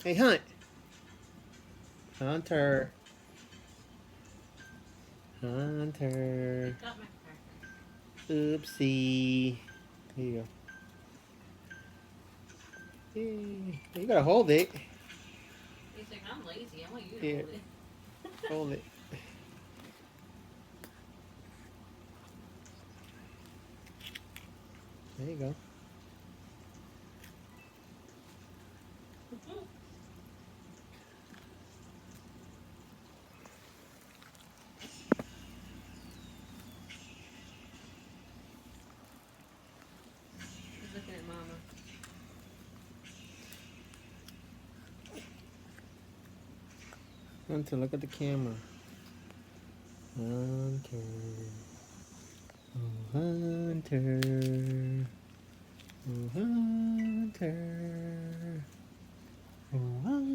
Hey, Hunt. Hunter. Hunter. Got my cracker. Oopsie. Here you go. Yay. You gotta hold it. He's like, I'm lazy. I want you to Here, hold it. hold it. There you go. He's looking at Mama. Hunter, look at the camera. Hunter. Oh, Hunter. Oh, Hunter. Oh, Hunter.